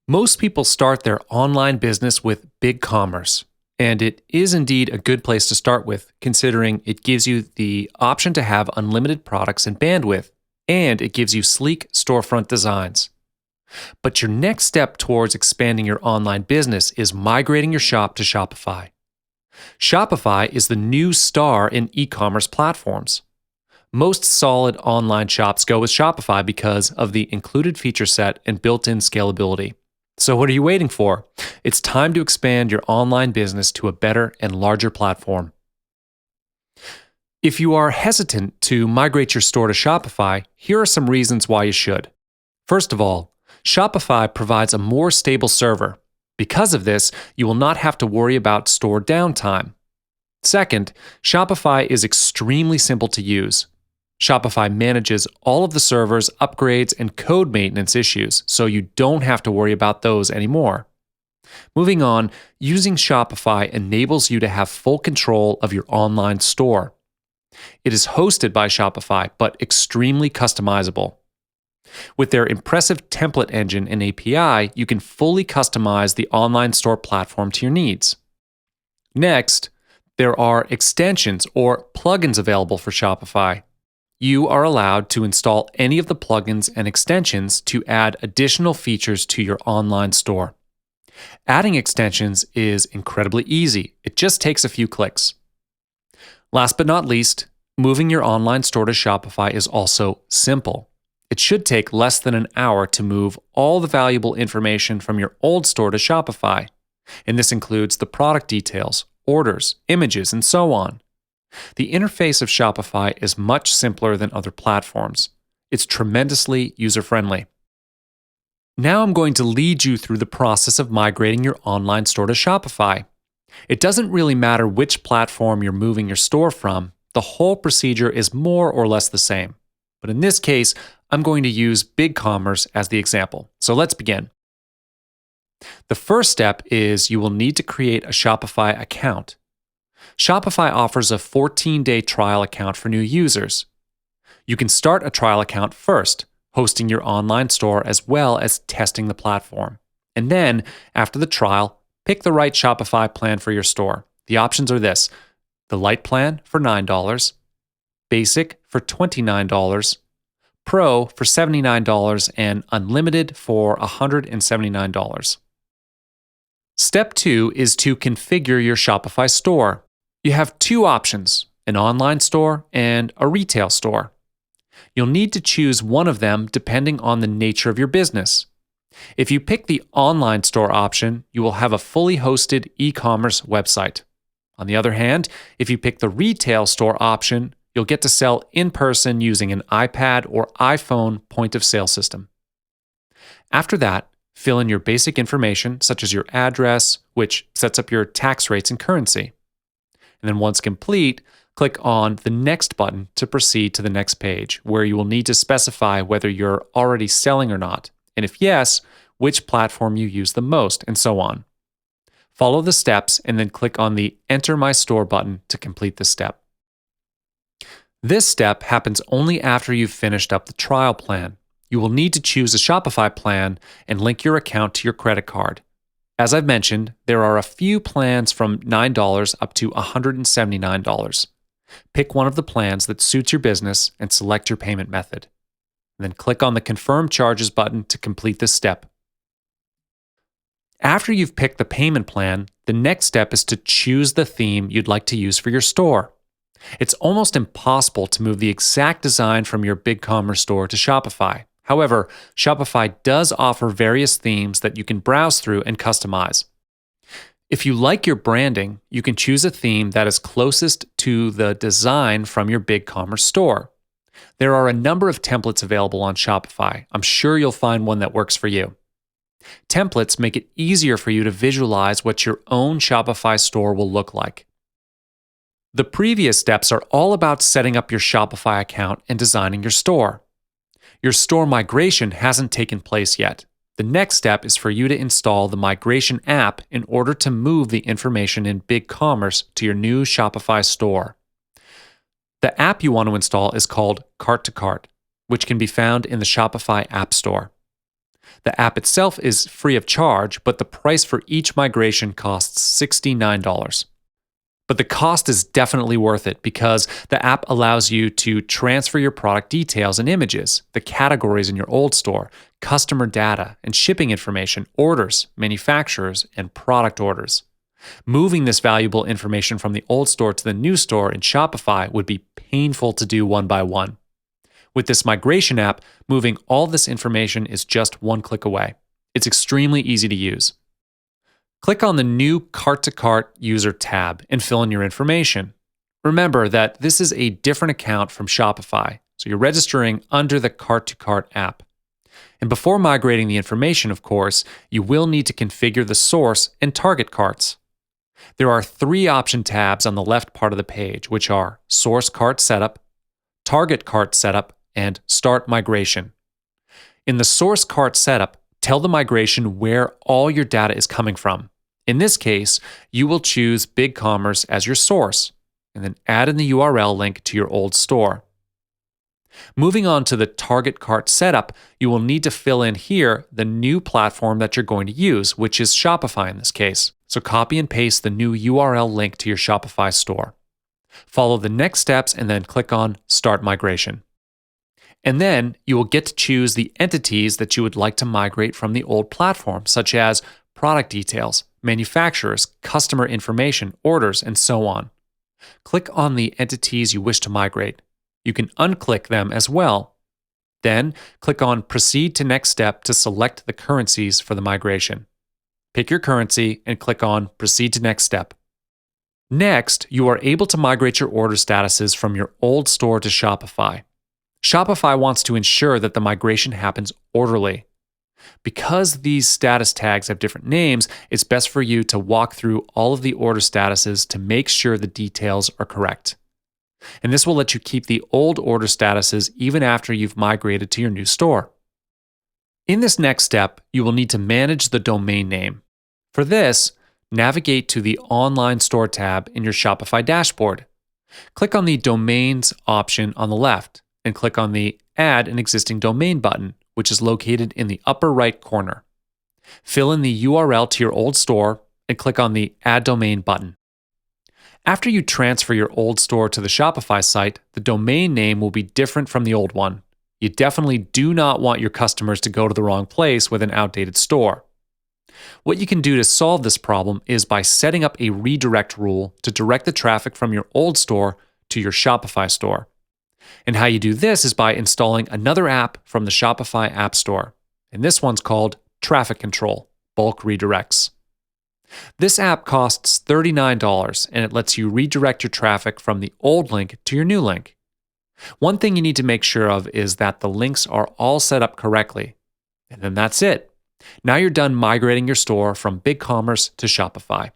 Most people start their online business with Bigcommerce, and it is indeed a good place to start with, considering it gives you the option to have unlimited products and bandwidth, and it gives you sleek storefront designs. But your next step towards expanding your online business is migrating your shop to Shopify. Shopify is the new star in e-commerce platforms. Most solid online shops go with Shopify because of the included feature set and built-in scalability. So what are you waiting for? It's time to expand your online business to a better and larger platform. If you are hesitant to migrate your store to Shopify, here are some reasons why you should. First of all, Shopify provides a more stable server. Because of this, you will not have to worry about store downtime. Second, Shopify is extremely simple to use. Shopify manages all of the servers, upgrades, and code maintenance issues, so you don't have to worry about those anymore. Moving on, using Shopify enables you to have full control of your online store. It is hosted by Shopify, but extremely customizable. With their impressive template engine and API, you can fully customize the online store platform to your needs. Next, there are extensions or plugins available for Shopify. You are allowed to install any of the plugins and extensions to add additional features to your online store. Adding extensions is incredibly easy. It just takes a few clicks. Last but not least, moving your online store to Shopify is also simple. It should take less than an hour to move all the valuable information from your old store to Shopify. And this includes the product details, orders, images, and so on. The interface of Shopify is much simpler than other platforms. It's tremendously user-friendly. Now I'm going to lead you through the process of migrating your online store to Shopify. It doesn't really matter which platform you're moving your store from. The whole procedure is more or less the same. But in this case, I'm going to use Bigcommerce as the example. So let's begin. The first step is you will need to create a Shopify account. Shopify offers a 14-day trial account for new users. You can start a trial account first, hosting your online store as well as testing the platform. And then, after the trial, pick the right Shopify plan for your store. The options are this: the Lite plan for $9, Basic for $29, Pro for $79, and Unlimited for $179. Step 2 is to configure your Shopify store. You have two options, an online store and a retail store. You'll need to choose one of them depending on the nature of your business. If you pick the online store option, you will have a fully hosted e-commerce website. On the other hand, if you pick the retail store option, you'll get to sell in person using an iPad or iPhone point-of-sale system. After that, fill in your basic information, such as your address, which sets up your tax rates and currency. And then once complete, click on the Next button to proceed to the next page, where you will need to specify whether you're already selling or not, and if yes, which platform you use the most, and so on. Follow the steps and then click on the Enter My Store button to complete the step. This step happens only after you've finished up the trial plan. You will need to choose a Shopify plan and link your account to your credit card. As I've mentioned, there are a few plans from $9 up to $179. Pick one of the plans that suits your business and select your payment method. And then click on the Confirm Charges button to complete this step. After you've picked the payment plan, the next step is to choose the theme you'd like to use for your store. It's almost impossible to move the exact design from your Bigcommerce store to Shopify. However, Shopify does offer various themes that you can browse through and customize. If you like your branding, you can choose a theme that is closest to the design from your Bigcommerce store. There are a number of templates available on Shopify. I'm sure you'll find one that works for you. Templates make it easier for you to visualize what your own Shopify store will look like. The previous steps are all about setting up your Shopify account and designing your store. Your store migration hasn't taken place yet. The next step is for you to install the migration app in order to move the information in Bigcommerce to your new Shopify store. The app you want to install is called Cart to Cart, which can be found in the Shopify App Store. The app itself is free of charge, but the price for each migration costs $69. But the cost is definitely worth it because the app allows you to transfer your product details and images, the categories in your old store, customer data, and shipping information, orders, manufacturers, and product orders. Moving this valuable information from the old store to the new store in Shopify would be painful to do one by one. With this migration app, moving all this information is just one click away. It's extremely easy to use. Click on the new Cart-to-Cart User tab and fill in your information. Remember that this is a different account from Shopify, so you're registering under the Cart-to-Cart app. And before migrating the information, of course, you will need to configure the source and target carts. There are 3 option tabs on the left part of the page, which are Source Cart Setup, Target Cart Setup, and Start Migration. In the Source Cart Setup, tell the migration where all your data is coming from. In this case, you will choose Bigcommerce as your source, and then add in the URL link to your old store. Moving on to the Target Cart Setup, you will need to fill in here the new platform that you're going to use, which is Shopify in this case. So copy and paste the new URL link to your Shopify store. Follow the next steps and then click on Start Migration. And then you will get to choose the entities that you would like to migrate from the old platform, such as product details, manufacturers, customer information, orders, and so on. Click on the entities you wish to migrate. You can unclick them as well. Then click on Proceed to Next Step to select the currencies for the migration. Pick your currency and click on Proceed to Next Step. Next, you are able to migrate your order statuses from your old store to Shopify. Shopify wants to ensure that the migration happens orderly. Because these status tags have different names, it's best for you to walk through all of the order statuses to make sure the details are correct. And this will let you keep the old order statuses even after you've migrated to your new store. In this next step, you will need to manage the domain name. For this, navigate to the Online Store tab in your Shopify dashboard. Click on the Domains option on the left and click on the Add an Existing Domain button, which is located in the upper right corner. Fill in the URL to your old store and click on the Add Domain button. After you transfer your old store to the Shopify site, the domain name will be different from the old one. You definitely do not want your customers to go to the wrong place with an outdated store. What you can do to solve this problem is by setting up a redirect rule to direct the traffic from your old store to your Shopify store. And how you do this is by installing another app from the Shopify App Store. And this one's called Traffic Control, Bulk Redirects. This app costs $39 and it lets you redirect your traffic from the old link to your new link. One thing you need to make sure of is that the links are all set up correctly. And then that's it. Now you're done migrating your store from Bigcommerce to Shopify.